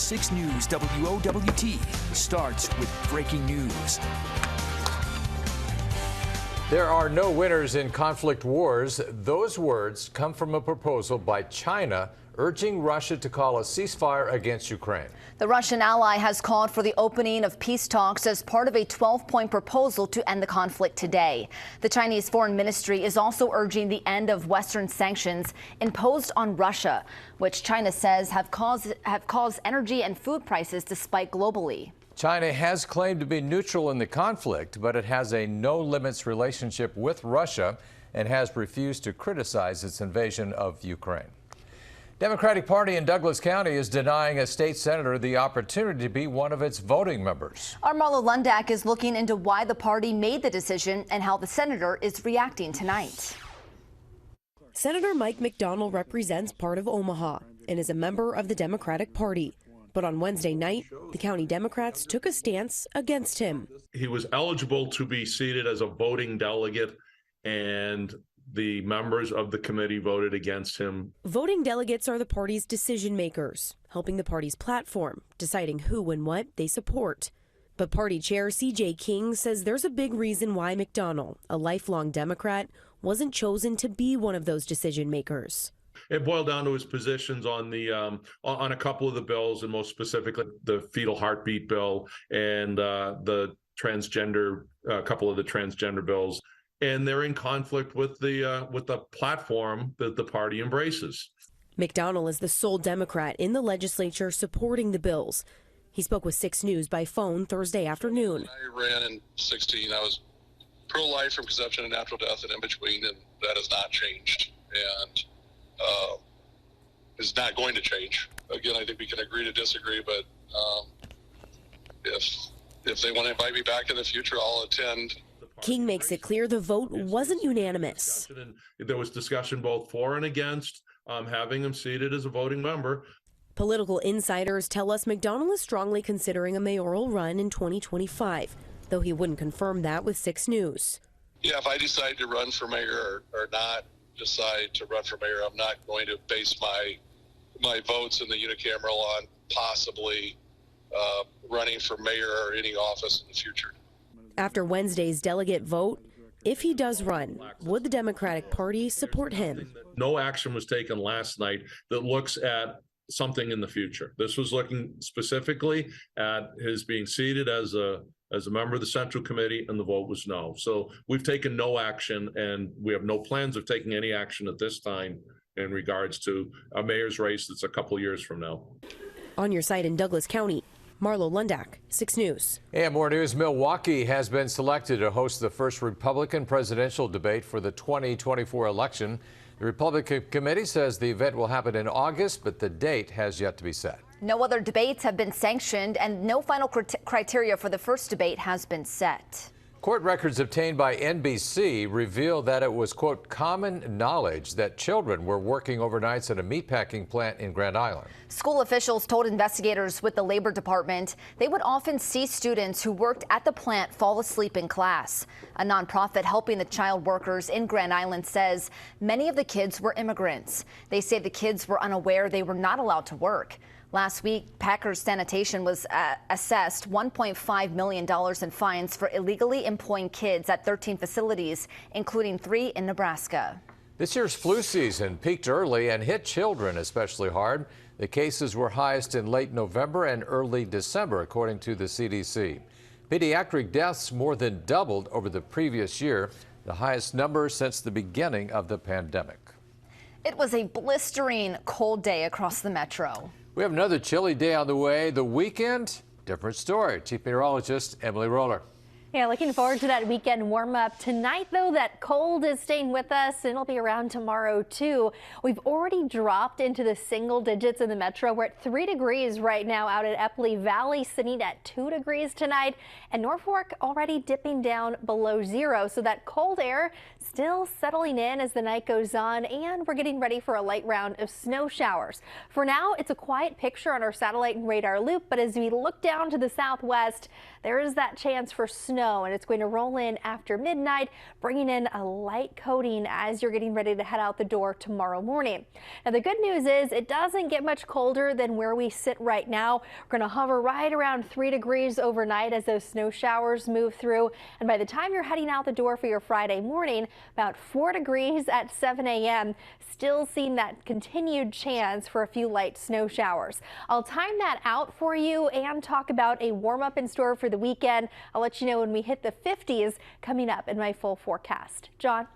6 News WOWT starts with breaking news. There are no winners in conflict wars. Those words come from a proposal by China urging Russia to call a ceasefire against Ukraine. The Russian ally has called for the opening of peace talks as part of a 12-point proposal to end the conflict today. The Chinese Foreign Ministry is also urging the end of Western sanctions imposed on Russia, which China says have caused energy and food prices to spike globally. China has claimed to be neutral in the conflict, but it has a no-limits relationship with Russia and has refused to criticize its invasion of Ukraine. Democratic Party in Douglas County is denying a state senator the opportunity to be one of its voting members. Our Marlo Lundak is looking into why the party made the decision and how the senator is reacting tonight. Senator Mike McDonald represents part of Omaha and is a member of the Democratic Party. But on Wednesday night, the county Democrats took a stance against him. He was eligible to be seated as a voting delegate, and the members of the committee voted against him. Voting delegates are the party's decision makers, helping the party's platform, deciding who and what they support. But party chair C.J. King says there's a big reason why McDonald, a lifelong Democrat, wasn't chosen to be one of those decision makers. It boiled down to his positions on the on a couple of the bills, and most specifically the fetal heartbeat bill and the transgender, a couple of the transgender bills. And they're in conflict with the platform that the party embraces. McDonald is the sole Democrat in the legislature supporting the bills. He spoke with 6 News by phone Thursday afternoon. I ran in 16. I was pro-life from conception to natural death and in between, and that has not changed, and is not going to change. Again, I think we can agree to disagree, but if they want to invite me back in the future, I'll attend. King makes it clear the vote wasn't unanimous. There was discussion both for and against having him seated as a voting member. Political insiders tell us McDonald is strongly considering a mayoral run in 2025, though he wouldn't confirm that with 6 News. Yeah, if I decide to run for mayor or not decide to run for mayor, I'm not going to base my votes in the unicameral on possibly running for mayor or any office in the future. After Wednesday's delegate vote, if he does run, would the Democratic Party support him? No action was taken last night that looks at something in the future. This was looking specifically at his being seated as a member of the Central Committee, and the vote was no. So we've taken no action, and we have no plans of taking any action at this time in regards to a mayor's race that's a couple years from now. On your site in Douglas County, Marlo Lundak, 6 News. And more news. Milwaukee has been selected to host the first Republican presidential debate for the 2024 election. The Republican committee says the event will happen in August, but the date has yet to be set. No other debates have been sanctioned, and no final criteria for the first debate has been set. Court records obtained by NBC reveal that it was, quote, common knowledge that children were working overnights at a meatpacking plant in Grand Island. School officials told investigators with the Labor Department they would often see students who worked at the plant fall asleep in class. A nonprofit helping the child workers in Grand Island says many of the kids were immigrants. They say the kids were unaware they were not allowed to work. Last week, Packers Sanitation was assessed $1.5 million in fines for illegally employing kids at 13 facilities, including 3 in Nebraska. This year's flu season peaked early and hit children especially hard. The cases were highest in late November and early December, according to the CDC. Pediatric deaths more than doubled over the previous year, the highest number since the beginning of the pandemic. It was a blistering cold day across the metro. We have another chilly day on the way. The weekend, different story. Chief Meteorologist Emily Roller. Yeah, looking forward to that weekend warm-up. Tonight, though, that cold is staying with us, and it'll be around tomorrow, too. We've already dropped into the single digits in the metro. We're at 3 degrees right now out at Epley Valley, sitting at 2 degrees tonight, and Norfolk already dipping down below 0. So that cold air still settling in as the night goes on, and we're getting ready for a light round of snow showers. For now, it's a quiet picture on our satellite and radar loop, but as we look down to the southwest, there is that chance for snow snow, and it's going to roll in after midnight, bringing in a light coating as you're getting ready to head out the door tomorrow morning. Now, the good news is it doesn't get much colder than where we sit right now. We're going to hover right around 3 degrees overnight as those snow showers move through. And by the time you're heading out the door for your Friday morning, about 4 degrees at 7 a.m. Still seeing that continued chance for a few light snow showers. I'll time that out for you and talk about a warm up in store for the weekend. I'll let you know when we hit the 50s coming up in my full forecast. John?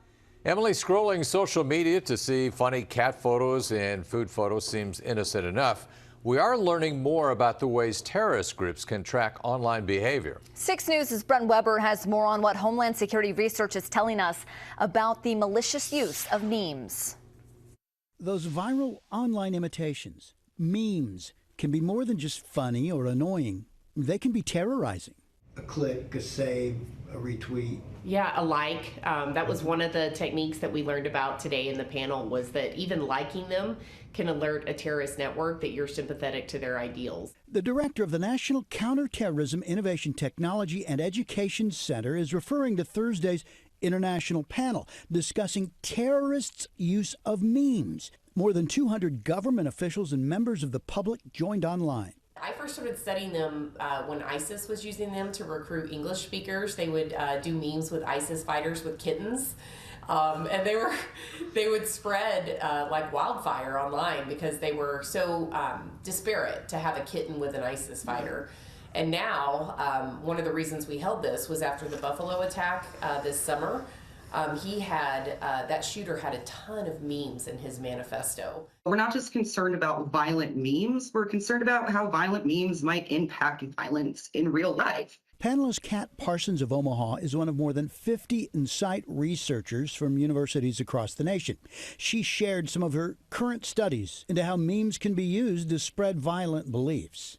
Emily, scrolling social media to see funny cat photos and food photos seems innocent enough. We are learning more about the ways terrorist groups can track online behavior. 6 News' Brent Weber has more on what Homeland Security research is telling us about the malicious use of memes. Those viral online imitations, memes, can be more than just funny or annoying. They can be terrorizing. A click, a save, a retweet. Yeah, a like. That was one of the techniques that we learned about today in the panel, was that even liking them can alert a terrorist network that you're sympathetic to their ideals. The director of the National Counterterrorism Innovation Technology and Education Center is referring to Thursday's international panel discussing terrorists' use of memes. More than 200 government officials and members of the public joined online. I first started studying them when ISIS was using them to recruit English speakers. They would do memes with ISIS fighters with kittens. And they would spread like wildfire online because they were so disparate to have a kitten with an ISIS fighter. And now, one of the reasons we held this was after the Buffalo attack this summer. That shooter had a ton of memes in his manifesto. We're not just concerned about violent memes, we're concerned about how violent memes might impact violence in real life. Panelist Kat Parsons of Omaha is one of more than 50 Insight researchers from universities across the nation. She shared some of her current studies into how memes can be used to spread violent beliefs.